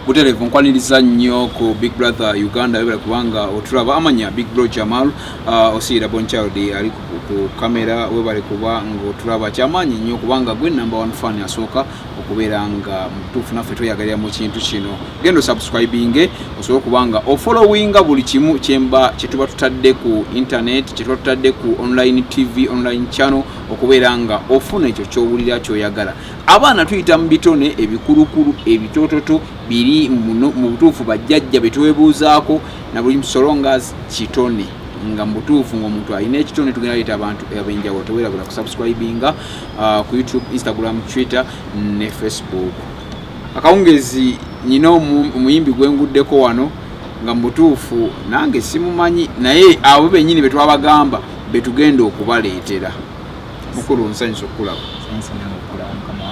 buterevu nkwaniriza nnyo ku Big Brother Uganda webera kubanga otulaba amanya Big Bro Jamal Osiira Bonchild ali ku kamera webale kuba ng'otulaba kyamanyi nnyo kubanga gwe number 1 fan asooka okubeera nga mutuufu naffe tweyagalira mu kintu kino. Genda subscribing osobola kubanga ofollowinga buli kimu kyetuba tutadde ku internet, kyetuba tutadde ku online TV, online channel, okubeera nga ofuna ekyo ky'owulira ky'oyagala. Abaana tuyita mu bitone ebikulukulu ebitototo biri mu butuufu bajjajja betuwebuuzaako na buli solongas kitone nga mutuufu ng'omuntu alina ekitone tugenda leeta abantu ab'enjawulo. Towerabula ku subscribinga ku YouTube, Instagram, Twitter ne Facebook. Akawungezi nyina omuyimbi gwenguddeko wano nga mutuufu nange simumanyi naye abo bennyini betwabagamba betugenda okubaleetera. Mukulu nsanyusa okulaba.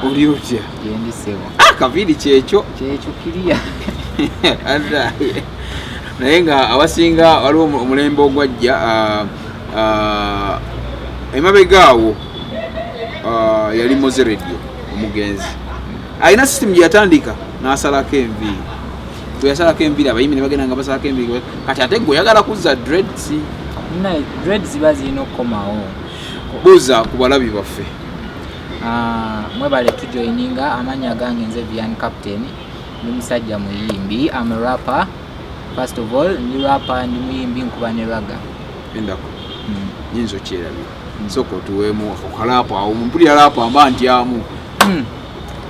Oli otya? Kaviiri kyekyo kiriya. Naye nga abasinga waliwo omulembe ogwajja emabegaawo yali Moze Radio omugenzi alina system gye yatandika n'asalako enviiri. Bwe yasalako enviiri abayimbi ne bagenda nga basalako enviiri kati ate gwe oyagala kuzza dreads. Dreads ziba zirina okukomawo. Buuza ku balabi baffe. Mwebale tujoininga amanya gange nze Vian Captain ndi musajja muyimbi. I'm a rapper. First of all, ndi rapper ndi muyimbi nkuba ne raga. Endako. Nyinzo kyerabi. Soko tuwemu okalapa awo mpulira rapa amba ntyamu.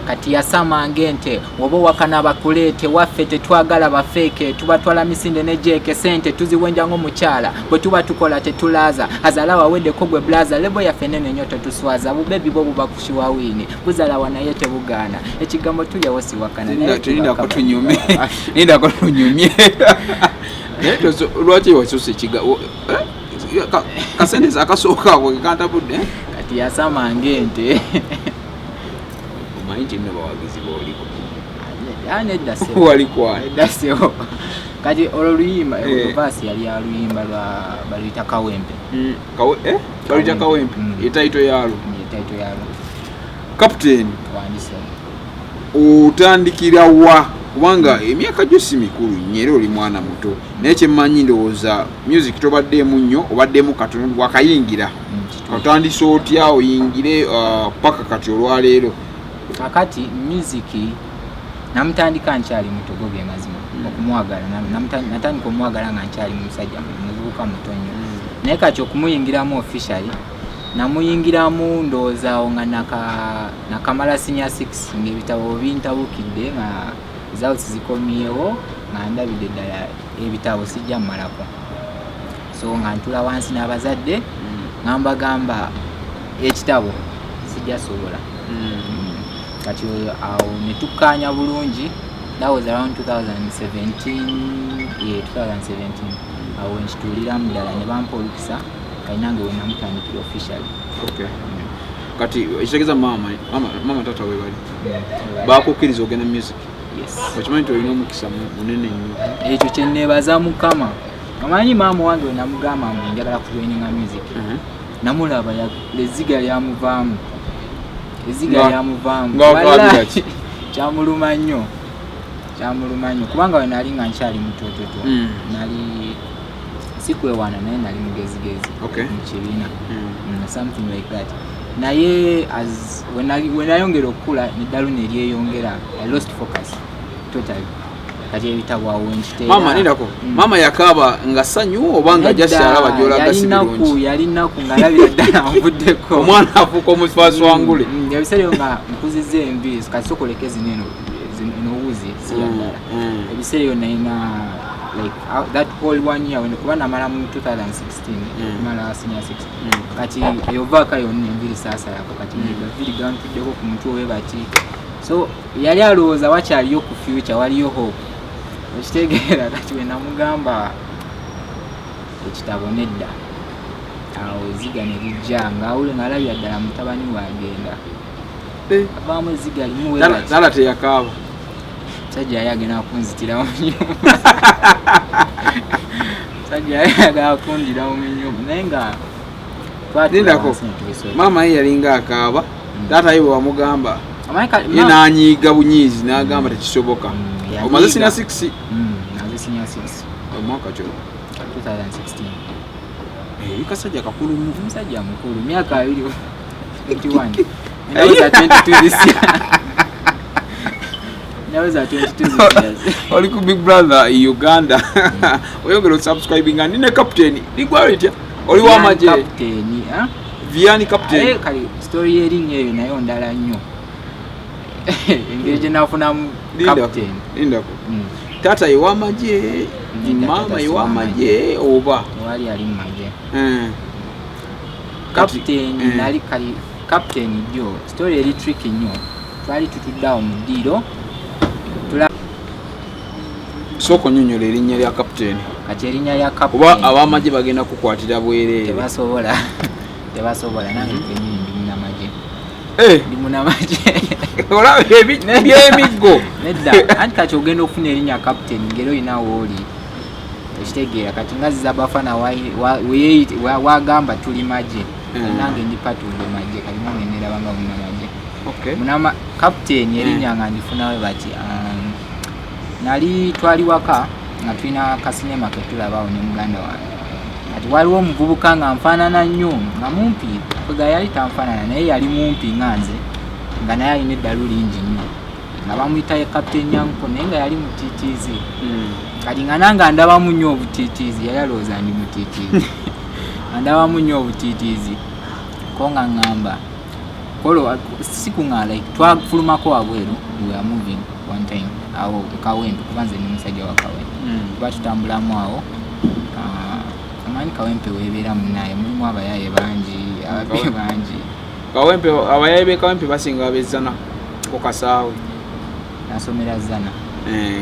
Kati yasama ngente wobo wakana bakulete waffe tetwagala bafeke tubatwala misinde ne jeke sente tuziwenja ngo mukyala bwe tuba tukola tetulaza azala wawede kogwe blaza lebo yafenene nyoto tuswaza bubebi bo bubakushiwa wini buzala wanayete bugana ekigambo tulya wosi wakana tulinda ko tunyumye ninda ko tunyumye neto lwati wasose kiga kasende akasoka ko kantabudde kati yasama ngente Mainti ne bawagizi boliko. Nedda se. Walikwa. Nedda se. Kati oluyimba basi yali aluyimba balita Kawempe. Balita Kawempe. Etaito yalo. Etaito yalo. Captain. Wandise. Utandikira wa kubanga emyaka gyosi mikulu nyere oli mwana muto. Naye kyemmanyi ndowooza music tobaddemu nnyo obaddemu katono wakayingira. Otandise otya oyingire paka kati olwaleero. Kakati music namutandika nkyali muto goge mazima okumwagala natandika omwagala nga nkyali musajja muvubuka mutonyo naye kati okumuyingiramu officially namuyingiramu ndowooza nga nakamala senior 6 ng'ebitabo bintabukidde nga results zikomyewo nga ndabidde ddala ebitabo sijja mmalako so nga ntula wansi n'abazadde nga mbagamba ekitabo sijja sobola kati awo netukanya bulungi. That was around 2017. Yeah, 2017 awo nchitulira mudala ne bampa olukisa kainange we namutandikira officially. Okay. Kati ekitegeeza mama tata we bali bakukkiriza ogenda music. Yes. Okimanyi olina omukisa munene nnyo. Ekyo kye neebaza Mukama. Amanyi maama wange we namugamba mbu njagala kujoininga music. Namulaba eziga lyamuvaamu. Eziga lyamuvaamu. Ng'akabiraki. Kyamuluma nnyo kubanga we nali nga nkyali mutototo. Nali sikwewaana naye nali mugezigezi mu kibiina. Something like that. Naye when nayongera okukula neddalu neryeyongera I lost focus totally. Kati ebitabo awo nkiteera. Mama nindako. Mama yakaba nga sanyu obanga just alaba gyolaga sibirungi. Yali nnaku ng'alabira ddala nvuddeko. Omwana afuuka omufaasi wangule. Ebiseera nga nkuzizza enviiri kati sokoleka ezineno n'owuzi siyagala. Ebiseera yo nalina like that whole 1 year kuba namala mu 2016 kumala senior 6 kati eyovaaka yonna enviiri saasayako kati enviiri gantuddeko ku mutwe we bati so yali alowooza wakyaliyo ku future waliyo hope ekitegeera kati we namugamba ekitabo nedda awo eziga ne lijja ng'awule ng'alabira ddala mutabani wagenda avaamu eziga limu Zala teyakaaba sajja yali agenda kunzitira mu nyumba sajja yali agenda kundira mu nyumba naye nga nindako mama ye yalinga akaaba taata ye bwe wamugamba Nanyiga bunyiizi n'agamba tekisoboka. Omaze senior 6? Naze senior 6. Omwaka kyo 2016. Kasajja kakulu mu Musajja mukulu myaka 21. Naweza 22 this year. Naweza 22 this year. Oli ku Big Brother Uganda. Oyogero subscribing and ne captain. Ligwaritya. Oli wa maje. Captain, Viani captain. Kali story erinnya eyo nayo ndala nnyo. Engeri nafuna captain. Lindako. Tata iwa maje. Mama iwa maje oba. Wali ali maje. Captain nali kali captain jo. Story eri tricky nnyo. Twali tutuddawo mu ddiro. Soko nyonyola erinnya lya captain. Kati erinnya lya captain. Oba abamaje bagenda kukwatira bwerere. Tebasobola. Tebasobola nange kenyini ndi munamaje. Ndi munamaje. Ola ebyemiggo. Nedda anti kati ogenda okufuna erinnya captain ngero oyinawo oli. Ekitegeera kati ngaziza bafana wagamba tuli maje. Nange ndi patudde maje kali nange nerabanga munamaje. Okay. Munama captain erinnya nga ndifunawe bati nali twali waka nga tulina kasinema ketulabawo ne muganda wange. Kati waliwo omuvubuka nga nfaanana nnyo nga mumpi kwega yali tanfaanana naye yali mumpi nga nze nga naye alina eddalu lingi nnyo nga bamuyita ye Captain Nyanko naye nga yali mutiitiizi. Kati nga nange ndabamu nnyo obutiitiizi yali alowooza ndi mutiitiizi. Ndabamu nnyo obutiitiizi ko nga ngamba kolo sikuŋŋa like twafulumako wabweru we are moving one time awo Kawempe kubanze ni musajja wa Kawempe. Batutambulamu awo amanyi Kawempe webeera munaye mulimu abayaye bangi ababe bangi. Kawempe abayaye be Kawempe basinga abezana ko Kasaawe nasomera zana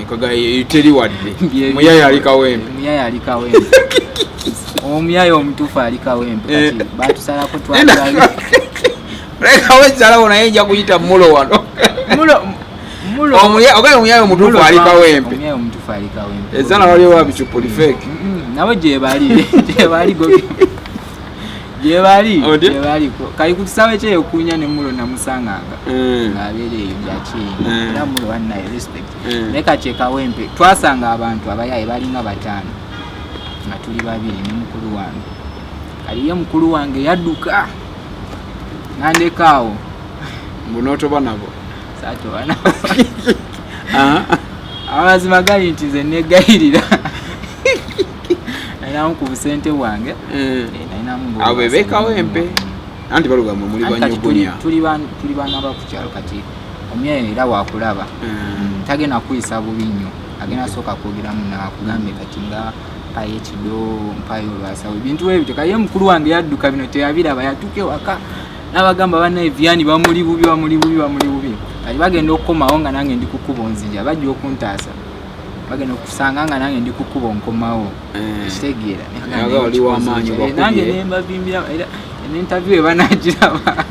kaga teri wadde muyaye ali Kawempe. Muyaye ali Kawempe. Omuyaye omutuufu ali Kawempe kati batusalako twagala. Leka wezala wona yenja kuyita mulo wano. Mulo omuyaye omutuufu ali Kawempe. Omuyaye omutuufu ali Kawempe. Ezana wali wa bichupoli fake. Nabo je bali go. Je bali ko. Kali kutusawe kye okunya ne mulo na musanganga. Ngabere eyo byachi. Era mulo wanna respect. Leka kye Kawempe. Twasanga abantu abayaye balinga batano. Nga tuli babiri ne mukulu wange. Kali ye mukulu wange yadduka. Nandekaawo mbunoto banabo sato bana amazima gali nti nze negayirira nainamu ku busente bwange nainamu abebe Kawempe anti balugamba muli banyogonya tuli bana bakukyalo kati omye era wakulaba tagenda kuyisa bubi nnyo agenda soka kwogeramu nakugambye kati nga paye kido mpayo lwasawe bintu ebyo kaye mukulu wange yadduka bino teyabiraba yatuke waka nabagamba bana Viani bamuli bubi. Kali bagenda okukomawo nga nange ndi kukuba onzija bajja okuntaasa. Bagenda okusanga nga nange ndi kukuba nkomawo. Ekitegeera. Naga wali wa maanyi bakubye. Nange nemba bimbira era interview ebanagiraba.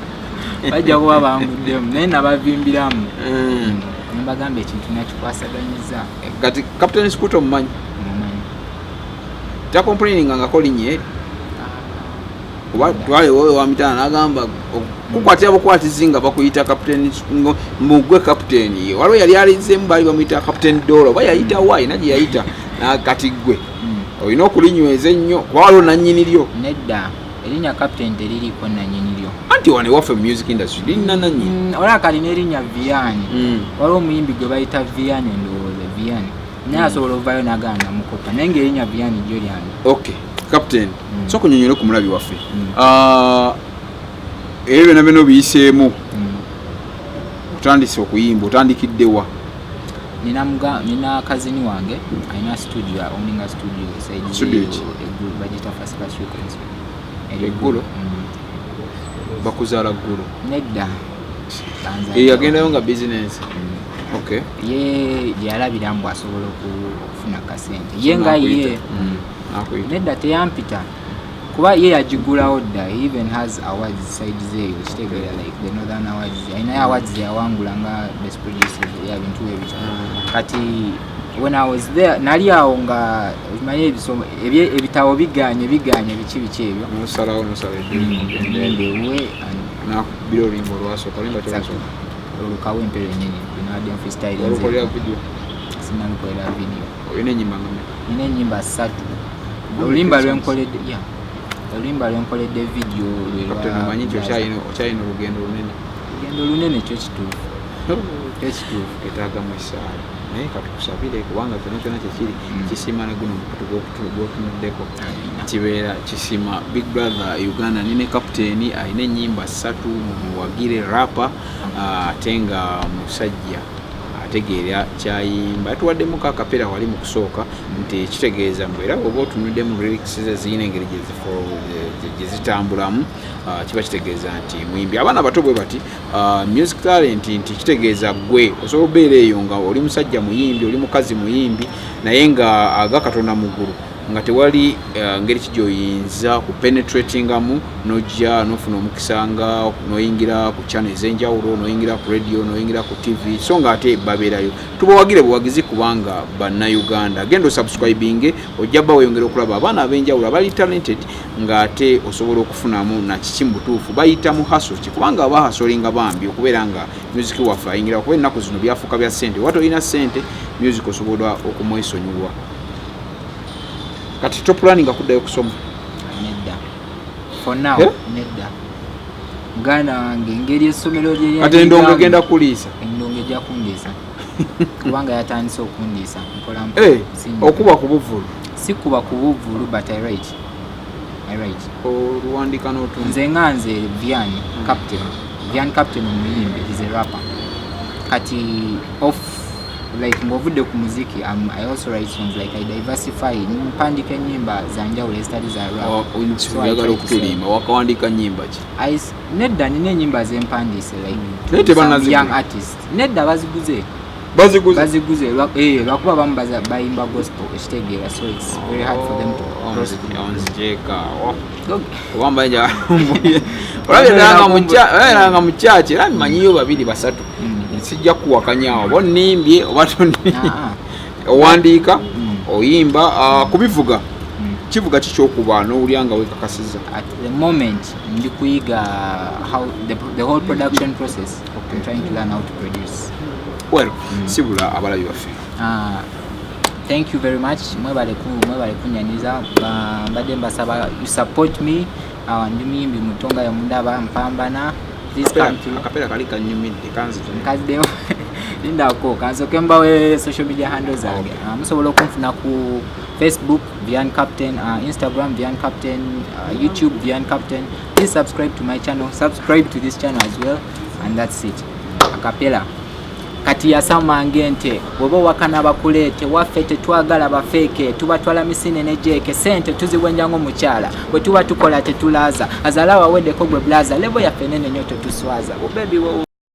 Bajja kuba banguddemu naye nabavimbiramu. Nembagamba ekintu nakikwasaganyiza. Kati Captain Skuto mumanyi. Ta complaining nga kolinye. Kuba twale wowe wa mitana nagamba kukwatira bukwatizinga bakuyita captain mugwe captain waliwo yali alize mbali bamuyita captain Dolo bayayita wai naji yayita na katigwe olina okulinyweza ennyo waliwo nannyini lyo nedda erinya captain teriri ko nannyini lyo anti wane wafe music industry lina nannyini ola kali nerinya Viani waliwo omuyimbi gwe bayita Viani ndowooza Viani naye asobola ovayo naganda mukota naye ng'erinya Viani gyo lyange. Okay Captain soko nyonyole ku mulabi waffe ebyo nabino biyiseemu otandise okuyimba otandikidde wa? Nina kazini wange alina studio owninga studio bagita First Class Records eggulo bakuzaala ggulu nedda yagendayo nga business. Okay ye yalabiramu asobola okufuna kasente ye nga ye nedda teyampita kuba ye yagigulawo dda. He even has awards side zeyo kitegeera like the Northern Awards ayina awards yawangula nga best producer ya bintu ebyo kati when I was there nali awo nga manye ebisomo ebitabo biganye biki ebyo nosalawo we na bilo limbo lwaso kalimba kyaso olukawempero nyinyi binadde freestyle olukolera video sinalukolera video oyina enyimba ngame nina ennyimba 3 oluyimba lwenkoledde video omanyi nti okyalina olugendo lunene kyo kituufu etaaga mu esaala naye katukusabire kubanga kyona kyekiri kisima ne guno gwotunuddeko kibeera kisima. Big Brother Uganda nine kapiteeni alina ennyimba 3 muwagire rapa ate nga musajja ategeera kyayimba. Tuwaddemu kakapera wali mu kusooka nti kitegeeza mbu era oba otunudde mu lyrics ze ziyina engeri gye zitambulamu kiba kitegeeza nti muyimbi. Abaana bato bwe bati music talent nti kitegeeza gwe osobola obeera eyo nga oli musajja muyimbi oli mukazi muyimbi naye nga aga Katonda mu ggulu nga tewali ngeri kijoyinza ku penetratingamu nojja nofuna omukisa nga noyingira ku channels enjawulo noyingira ku radio noyingira ku TV so nga ate babeerayo. Tubawagire buwagizi kubanga bannayuganda genda subscribing ojja baweyongera okulaba abaana ab'enjawulo abali talented nga ate osobola okufunamu na kiki mu butuufu bayita mu haso kubanga abahasolinga bambi okubeera nga music waffe ayingira kuba ennaku zino byafuuka bya ssente wati olina ssente music osobola okumwesonyiwa. Kati top planning akuddayo kusoma nedda for now nedda muganda wange engeri essomero lye ate endongo genda kuliisa endongo ejja kundiisa kubanga yatandise okundiisa mpola okuba ku buvulu si kuba ku buvulu but I write oluwandika n'otunzi nze nganze Vian Captain omuyimbi is a rapper kati off like ng'ovudde ku muziki I also write songs like I diversify mpandika ennyimba za njawulo study za rap oyagala okutulimba wakawandika nnyimba ki nedda nina ennyimba zempandise like young artist nedda baziguze lwakuba bamu bayimba gospel ekitegeera so it's very hard for them to onzijeka obamba nja olabiranga mu church era mmanyiyo babiri basatu sijja kuwakanyawo bonimbye oba owandiika oyimba kubivuga kivuga kikyokuba n'olyanga wekakasiza. At the moment ndi kuyiga how the whole production process. I'm trying to learn how to produce. Well, sibula abalabi baffe. Thank you very much. Mwebale kunyaniza mbadde mbasaba you support me ndi muyimbi mutonga ya mundaba mpambana. Akapera kali kanyumidde kanzideo lindako kansoke mbawe social media handles zange musobola okunfuna ku Facebook Vian Captain, Instagram Vian Captain, YouTube Vian Captain. Please subscribe to my channel, subscribe to this channel as well, and that's it. Akapera kati yasama ngente bwoba wakana bakulete waffe tetwagala bafeke tubatwala misine ne jeke sente tuziwenja ngo mukyala bwe tuba tukola tetulaza azalawa wedeko gwe blaza lebo yaffe nene nyoto tuswaza baby